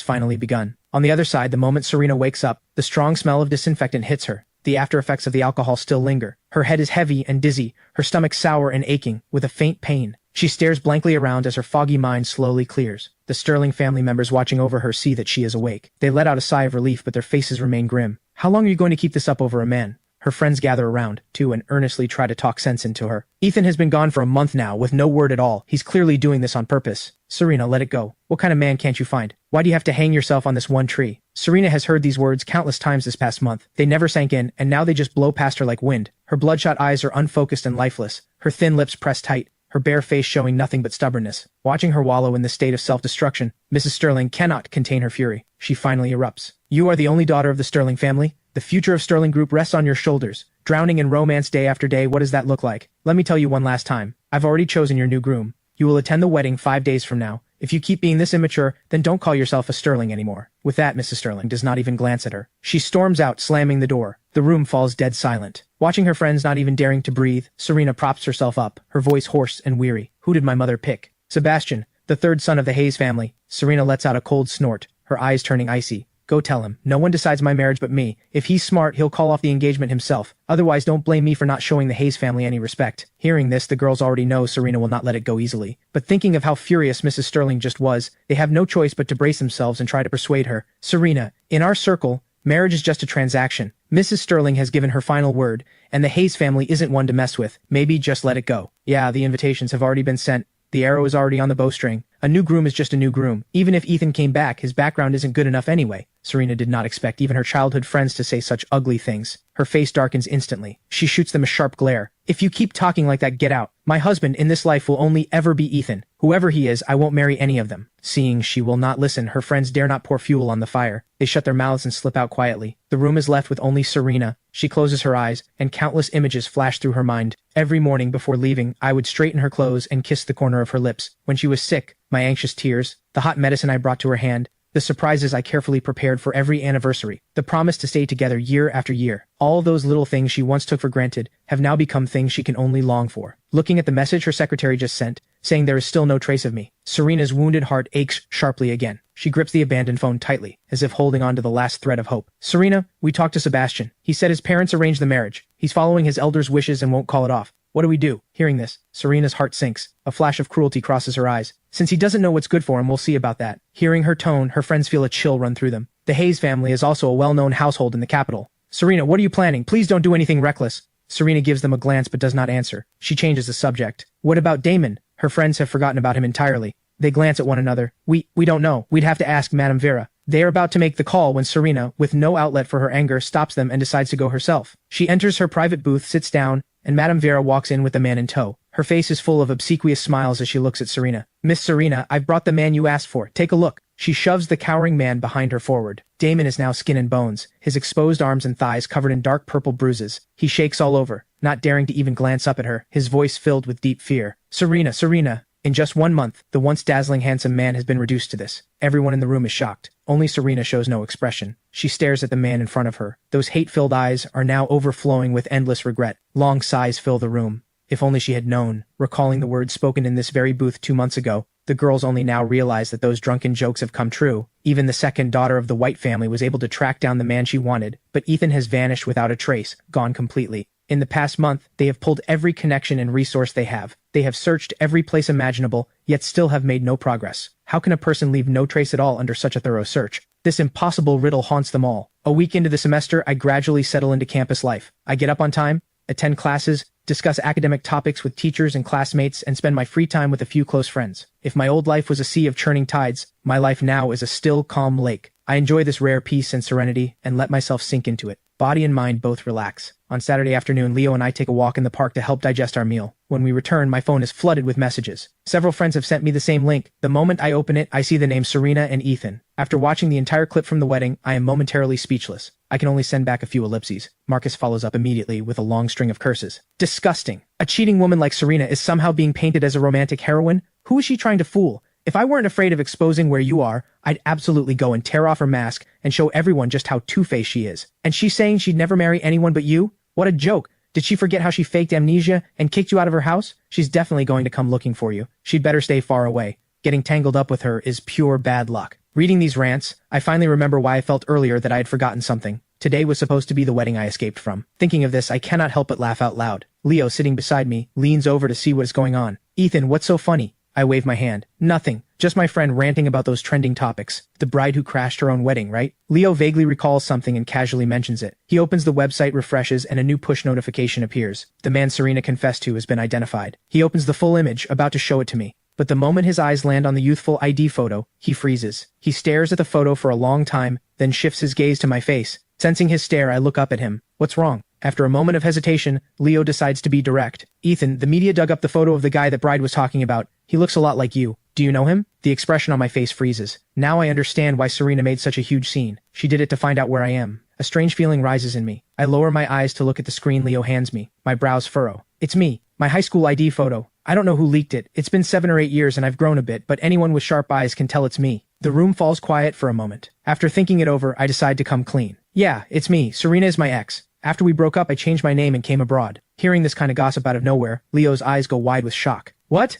finally begun. On the other side, the moment Serena wakes up, the strong smell of disinfectant hits her. The after effects of the alcohol still linger. Her head is heavy and dizzy, her stomach sour and aching, with a faint pain. She stares blankly around as her foggy mind slowly clears. The Sterling family members watching over her see that she is awake. They let out a sigh of relief, but their faces remain grim. How long are you going to keep this up over a man? Her friends gather around, too, and earnestly try to talk sense into her. Ethan has been gone for a month now, with no word at all. He's clearly doing this on purpose. Serena, let it go. What kind of man can't you find? Why do you have to hang yourself on this one tree? Serena has heard these words countless times this past month. They never sank in, and now they just blow past her like wind. Her bloodshot eyes are unfocused and lifeless, her thin lips pressed tight, her bare face showing nothing but stubbornness. Watching her wallow in this state of self-destruction, Mrs. Sterling cannot contain her fury. She finally erupts. You are the only daughter of the Sterling family? The future of Sterling Group rests on your shoulders. Drowning in romance day after day, what does that look like? Let me tell you one last time. I've already chosen your new groom. You will attend the wedding 5 days from now. If you keep being this immature, then don't call yourself a Sterling anymore. With that, Mrs. Sterling does not even glance at her. She storms out, slamming the door. The room falls dead silent. Watching her friends not even daring to breathe, Serena props herself up, her voice hoarse and weary. Who did my mother pick? Sebastian, the third son of the Hayes family. Serena lets out a cold snort, her eyes turning icy. Go tell him. No one decides my marriage but me. If he's smart, he'll call off the engagement himself. Otherwise, don't blame me for not showing the Hayes family any respect. Hearing this, the girls already know Serena will not let it go easily. But thinking of how furious Mrs. Sterling just was, they have no choice but to brace themselves and try to persuade her. Serena, in our circle, marriage is just a transaction. Mrs. Sterling has given her final word, and the Hayes family isn't one to mess with. Maybe just let it go. Yeah, the invitations have already been sent. The arrow is already on the bowstring. A new groom is just a new groom. Even if Ethan came back, his background isn't good enough anyway. Serena did not expect even her childhood friends to say such ugly things. Her face darkens instantly. She shoots them a sharp glare. If you keep talking like that, get out. My husband in this life will only ever be Ethan. Whoever he is, I won't marry any of them. Seeing she will not listen, her friends dare not pour fuel on the fire. They shut their mouths and slip out quietly. The room is left with only Serena. She closes her eyes, and countless images flash through her mind. Every morning before leaving, I would straighten her clothes and kiss the corner of her lips. When she was sick, my anxious tears, the hot medicine I brought to her hand, the surprises I carefully prepared for every anniversary, the promise to stay together year after year. All those little things she once took for granted have now become things she can only long for. Looking at the message her secretary just sent, saying there is still no trace of me, Serena's wounded heart aches sharply again. She grips the abandoned phone tightly, as if holding on to the last thread of hope. Serena, we talked to Sebastian. He said his parents arranged the marriage. He's following his elders' wishes and won't call it off. What do we do? Hearing this, Serena's heart sinks. A flash of cruelty crosses her eyes. Since he doesn't know what's good for him, we'll see about that. Hearing her tone, her friends feel a chill run through them. The Hayes family is also a well-known household in the capital. Serena, what are you planning? Please don't do anything reckless. Serena gives them a glance but does not answer. She changes the subject. What about Damon? Her friends have forgotten about him entirely. They glance at one another. We don't know. We'd have to ask Madame Vera. They are about to make the call when Serena, with no outlet for her anger, stops them and decides to go herself. She enters her private booth, sits down, and Madame Vera walks in with the man in tow. Her face is full of obsequious smiles as she looks at Serena. Miss Serena, I've brought the man you asked for. Take a look. She shoves the cowering man behind her forward. Damon is now skin and bones, his exposed arms and thighs covered in dark purple bruises. He shakes all over, not daring to even glance up at her, his voice filled with deep fear. Serena, Serena. In just 1 month, the once dazzling handsome man has been reduced to this. Everyone in the room is shocked. Only Serena shows no expression. She stares at the man in front of her. Those hate-filled eyes are now overflowing with endless regret. Long sighs fill the room. If only she had known. Recalling the words spoken in this very booth 2 months ago, the girls only now realize that those drunken jokes have come true. Even the second daughter of the White family was able to track down the man she wanted, but Ethan has vanished without a trace, gone completely. In the past month, they have pulled every connection and resource they have. They have searched every place imaginable, yet still have made no progress. How can a person leave no trace at all under such a thorough search? This impossible riddle haunts them all. A week into the semester, I gradually settle into campus life. I get up on time, attend classes, discuss academic topics with teachers and classmates, and spend my free time with a few close friends. If my old life was a sea of churning tides, my life now is a still, calm lake. I enjoy this rare peace and serenity and let myself sink into it. Body and mind both relax. On Saturday afternoon, Leo and I take a walk in the park to help digest our meal. When we return, my phone is flooded with messages. Several friends have sent me the same link. The moment I open it, I see the names Serena and Ethan. After watching the entire clip from the wedding, I am momentarily speechless. I can only send back a few ellipses. Marcus follows up immediately with a long string of curses. Disgusting. A cheating woman like Serena is somehow being painted as a romantic heroine? Who is she trying to fool? If I weren't afraid of exposing where you are, I'd absolutely go and tear off her mask and show everyone just how two-faced she is. And she's saying she'd never marry anyone but you? What a joke. Did she forget how she faked amnesia and kicked you out of her house? She's definitely going to come looking for you. She'd better stay far away. Getting tangled up with her is pure bad luck. Reading these rants, I finally remember why I felt earlier that I had forgotten something. Today was supposed to be the wedding I escaped from. Thinking of this, I cannot help but laugh out loud. Leo, sitting beside me, leans over to see what is going on. Ethan, what's so funny? I wave my hand. Nothing. Just my friend ranting about those trending topics. The bride who crashed her own wedding, right? Leo vaguely recalls something and casually mentions it. He opens the website, refreshes, and a new push notification appears. The man Serena confessed to has been identified. He opens the full image, about to show it to me. But the moment his eyes land on the youthful ID photo, he freezes. He stares at the photo for a long time, then shifts his gaze to my face. Sensing his stare, I look up at him. What's wrong? After a moment of hesitation, Leo decides to be direct. Ethan, the media dug up the photo of the guy that Bride was talking about. He looks a lot like you. Do you know him? The expression on my face freezes. Now I understand why Serena made such a huge scene. She did it to find out where I am. A strange feeling rises in me. I lower my eyes to look at the screen Leo hands me. My brows furrow. It's me. My high school ID photo. I don't know who leaked it. It's been 7 or 8 years and I've grown a bit, but anyone with sharp eyes can tell it's me. The room falls quiet for a moment. After thinking it over, I decide to come clean. Yeah, it's me. Serena is my ex. After we broke up, I changed my name and came abroad. Hearing this kind of gossip out of nowhere, Leo's eyes go wide with shock. What?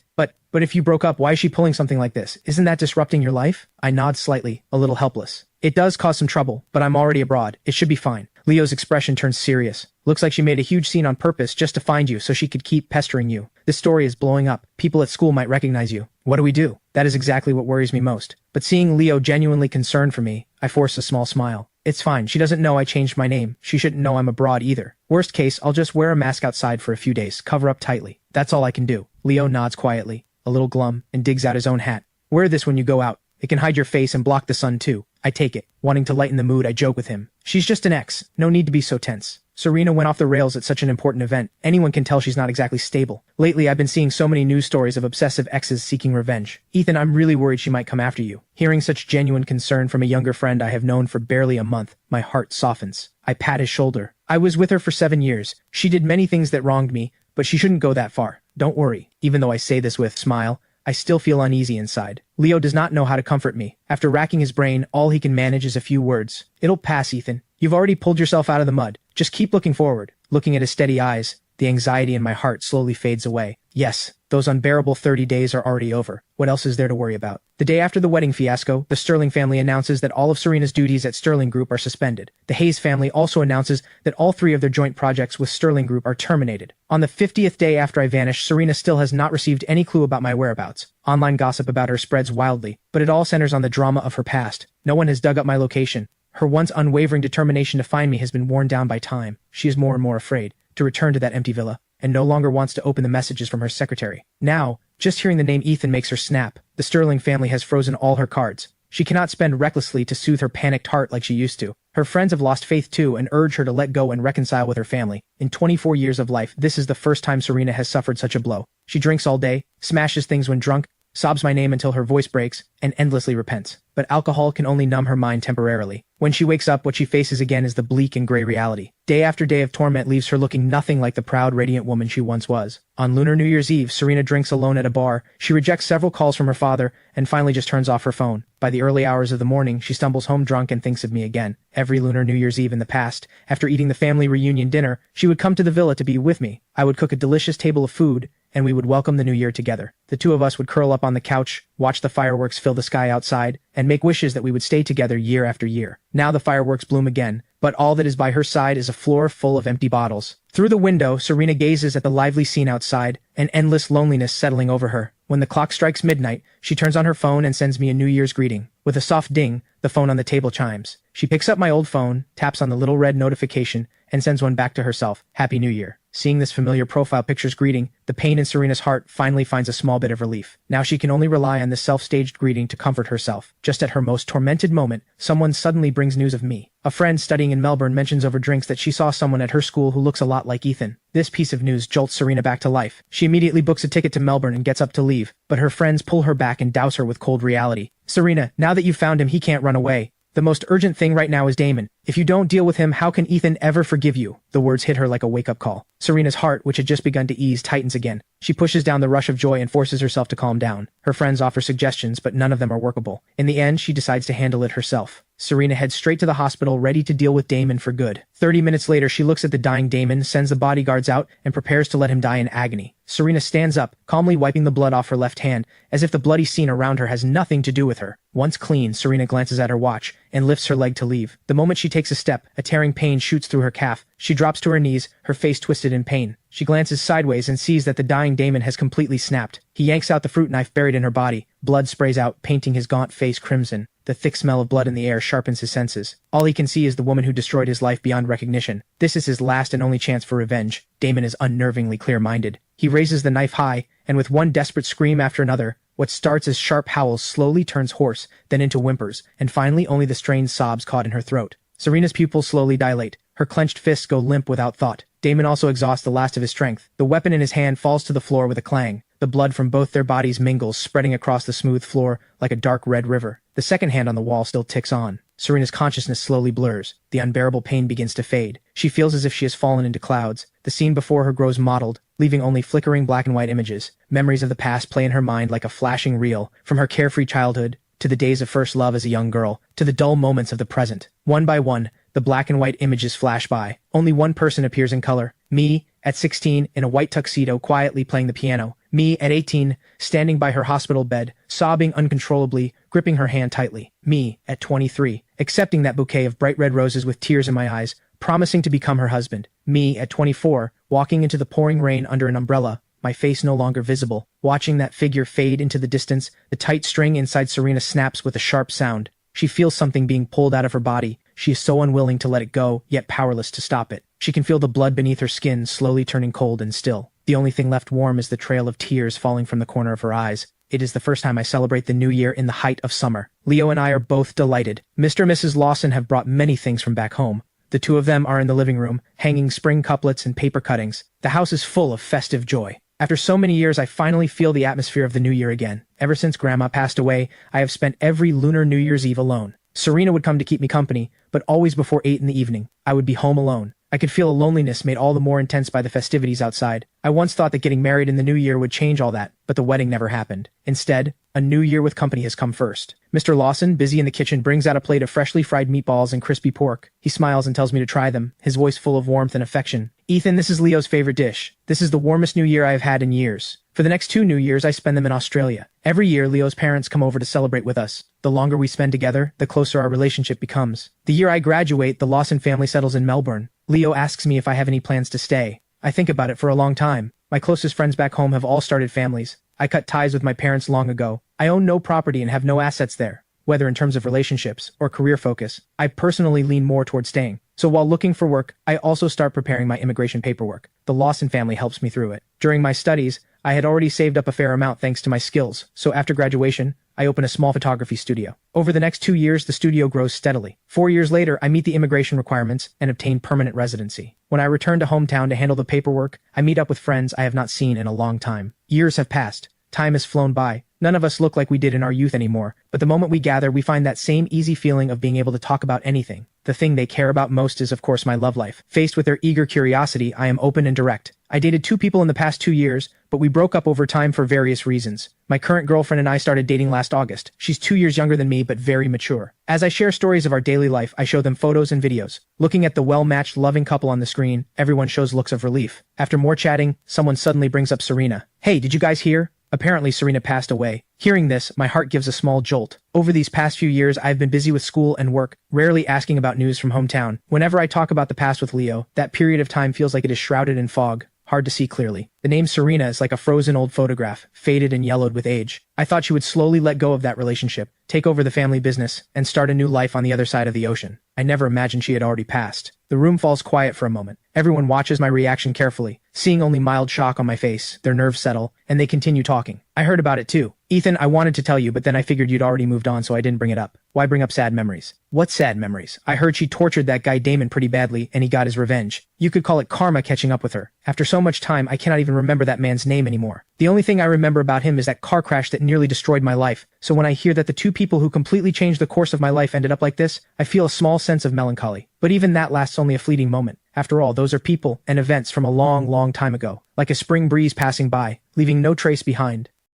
But if you broke up, why is she pulling something like this? Isn't that disrupting your life? I nod slightly, a little helpless. It does cause some trouble, but I'm already abroad. It should be fine. Leo's expression turns serious. Looks like she made a huge scene on purpose just to find you so she could keep pestering you. This story is blowing up. People at school might recognize you. What do we do? That is exactly what worries me most. But seeing Leo genuinely concerned for me, I force a small smile. It's fine. She doesn't know I changed my name. She shouldn't know I'm abroad either. Worst case, I'll just wear a mask outside for a few days, cover up tightly. That's all I can do. Leo nods quietly, a little glum, and digs out his own hat. Wear this when you go out. It can hide your face and block the sun too. I take it. Wanting to lighten the mood, I joke with him. She's just an ex. No need to be so tense. Serena went off the rails at such an important event. Anyone can tell she's not exactly stable. Lately, I've been seeing so many news stories of obsessive exes seeking revenge. Ethan, I'm really worried she might come after you. Hearing such genuine concern from a younger friend I have known for barely a month, my heart softens. I pat his shoulder. I was with her for 7 years. She did many things that wronged me, but she shouldn't go that far. Don't worry. Even though I say this with a smile, I still feel uneasy inside. Leo does not know how to comfort me. After racking his brain, all he can manage is a few words. It'll pass, Ethan. You've already pulled yourself out of the mud. Just keep looking forward. Looking at his steady eyes, the anxiety in my heart slowly fades away. Yes, those unbearable 30 days are already over. What else is there to worry about? The day after the wedding fiasco, the Sterling family announces that all of Serena's duties at Sterling Group are suspended. The Hayes family also announces that all 3 of their joint projects with Sterling Group are terminated. On the 50th day after I vanished, Serena still has not received any clue about my whereabouts. Online gossip about her spreads wildly, but it all centers on the drama of her past. No one has dug up my location. Her once unwavering determination to find me has been worn down by time. She is more and more afraid to return to that empty villa, and no longer wants to open the messages from her secretary. Now, just hearing the name Ethan makes her snap. The Sterling family has frozen all her cards. She cannot spend recklessly to soothe her panicked heart like she used to. Her friends have lost faith too and urge her to let go and reconcile with her family. In 24 years of life, this is the first time Serena has suffered such a blow. She drinks all day, smashes things when drunk, sobs my name until her voice breaks, and endlessly repents. But alcohol can only numb her mind temporarily. When she wakes up, what she faces again is the bleak and gray reality. Day after day of torment leaves her looking nothing like the proud, radiant woman she once was. On Lunar New Year's Eve, Serena drinks alone at a bar. She rejects several calls from her father, and finally just turns off her phone. By the early hours of the morning, she stumbles home drunk and thinks of me again. Every Lunar New Year's Eve in the past, after eating the family reunion dinner, she would come to the villa to be with me. I would cook a delicious table of food, and we would welcome the new year together. The 2 of us would curl up on the couch, watch the fireworks fill the sky outside, and make wishes that we would stay together year after year. Now the fireworks bloom again, but all that is by her side is a floor full of empty bottles. Through the window, Serena gazes at the lively scene outside, an endless loneliness settling over her. When the clock strikes midnight, she turns on her phone and sends me a New Year's greeting. With a soft ding, the phone on the table chimes. She picks up my old phone, taps on the little red notification, and sends one back to herself. Happy New Year. Seeing this familiar profile picture's greeting, the pain in Serena's heart finally finds a small bit of relief. Now she can only rely on this self-staged greeting to comfort herself. Just at her most tormented moment, someone suddenly brings news of me. A friend studying in Melbourne mentions over drinks that she saw someone at her school who looks a lot like Ethan. This piece of news jolts Serena back to life. She immediately books a ticket to Melbourne and gets up to leave, but her friends pull her back and douse her with cold reality. Serena, now that you've found him, he can't run away. The most urgent thing right now is Damon. If you don't deal with him, how can Ethan ever forgive you? The words hit her like a wake-up call. Serena's heart, which had just begun to ease, tightens again. She pushes down the rush of joy and forces herself to calm down. Her friends offer suggestions, but none of them are workable. In the end, she decides to handle it herself. Serena heads straight to the hospital ready to deal with Damon for good. 30 minutes later, she looks at the dying Damon, sends the bodyguards out, and prepares to let him die in agony. Serena stands up, calmly wiping the blood off her left hand, as if the bloody scene around her has nothing to do with her. Once clean, Serena glances at her watch and lifts her leg to leave. The moment she takes a step, a tearing pain shoots through her calf. She drops to her knees, her face twisted in pain. She glances sideways and sees that the dying Damon has completely snapped. He yanks out the fruit knife buried in her body. Blood sprays out, painting his gaunt face crimson. The thick smell of blood in the air sharpens his senses. All he can see is the woman who destroyed his life beyond recognition. This is his last and only chance for revenge. Damon is unnervingly clear-minded. He raises the knife high, and with one desperate scream after another, what starts as sharp howls slowly turns hoarse, then into whimpers, and finally only the strained sobs caught in her throat. Serena's pupils slowly dilate. Her clenched fists go limp without thought. Damon also exhausts the last of his strength. The weapon in his hand falls to the floor with a clang. The blood from both their bodies mingles, spreading across the smooth floor like a dark red river. The second hand on the wall still ticks on. Serena's consciousness slowly blurs. The unbearable pain begins to fade. She feels as if she has fallen into clouds. The scene before her grows mottled, leaving only flickering black and white images. Memories of the past play in her mind like a flashing reel, from her carefree childhood, to the days of first love as a young girl, to the dull moments of the present. One by one, the black and white images flash by. Only one person appears in color. Me, at 16, in a white tuxedo, quietly playing the piano. Me, at 18, standing by her hospital bed, sobbing uncontrollably, gripping her hand tightly. Me, at 23, accepting that bouquet of bright red roses with tears in my eyes, promising to become her husband. Me, at 24, walking into the pouring rain under an umbrella, my face no longer visible, watching that figure fade into the distance. The tight string inside Serena snaps with a sharp sound. She feels something being pulled out of her body. She is so unwilling to let it go, yet powerless to stop it. She can feel the blood beneath her skin slowly turning cold and still. The only thing left warm is the trail of tears falling from the corner of her eyes. It is the first time I celebrate the new year in the height of summer. Leo and I are both delighted. Mr. and Mrs. Lawson have brought many things from back home. The two of them are in the living room, hanging spring couplets and paper cuttings. The house is full of festive joy. After so many years, I finally feel the atmosphere of the new year again. Ever since Grandma passed away, I have spent every lunar New Year's Eve alone. Serena would come to keep me company, but always before 8 in the evening. I would be home alone. I could feel a loneliness made all the more intense by the festivities outside. I once thought that getting married in the new year would change all that, but the wedding never happened. Instead, a new year with company has come first. Mr. Lawson, busy in the kitchen, brings out a plate of freshly fried meatballs and crispy pork. He smiles and tells me to try them, his voice full of warmth and affection. Ethan, this is Leo's favorite dish. This is the warmest new year I have had in years. For the next 2 New Years, I spend them in Australia. Every year, Leo's parents come over to celebrate with us. The longer we spend together, the closer our relationship becomes. The year I graduate, the Lawson family settles in Melbourne. Leo asks me if I have any plans to stay. I think about it for a long time. My closest friends back home have all started families. I cut ties with my parents long ago. I own no property and have no assets there. Whether in terms of relationships or career focus, I personally lean more toward staying. So while looking for work, I also start preparing my immigration paperwork. The Lawson family helps me through it. During my studies, I had already saved up a fair amount thanks to my skills, so after graduation, I open a small photography studio. Over the next 2 years, the studio grows steadily. 4 years later, I meet the immigration requirements and obtain permanent residency. When I return to hometown to handle the paperwork, I meet up with friends I have not seen in a long time. Years have passed. Time has flown by. None of us look like we did in our youth anymore, but the moment we gather, we find that same easy feeling of being able to talk about anything. The thing they care about most is, of course, my love life. Faced with their eager curiosity, I am open and direct. I dated 2 people in the past 2 years, but we broke up over time for various reasons. My current girlfriend and I started dating last August. She's 2 years younger than me, but very mature. As I share stories of our daily life, I show them photos and videos. Looking at the well-matched, loving couple on the screen, everyone shows looks of relief. After more chatting, someone suddenly brings up Serena. Hey, did you guys hear? Apparently, Serena passed away. Hearing this, my heart gives a small jolt. Over these past few years, I've been busy with school and work, rarely asking about news from hometown. Whenever I talk about the past with Leo, that period of time feels like it is shrouded in fog, hard to see clearly. The name Serena is like a frozen old photograph, faded and yellowed with age. I thought she would slowly let go of that relationship, take over the family business, and start a new life on the other side of the ocean. I never imagined she had already passed. The room falls quiet for a moment. Everyone watches my reaction carefully, seeing only mild shock on my face. Their nerves settle, and they continue talking. I heard about it too. Ethan, I wanted to tell you, but then I figured you'd already moved on, so I didn't bring it up. Why bring up sad memories? What sad memories? I heard she tortured that guy Damon pretty badly, and he got his revenge. You could call it karma catching up with her. After so much time, I cannot even remember that man's name anymore. The only thing I remember about him is that car crash that nearly destroyed my life. So when I hear that the 2 people who completely changed the course of my life ended up like this, I feel a small sense of melancholy. But even that lasts only a fleeting moment. After all, those are people and events from a long, long time ago, like a spring breeze passing by, leaving no trace behind.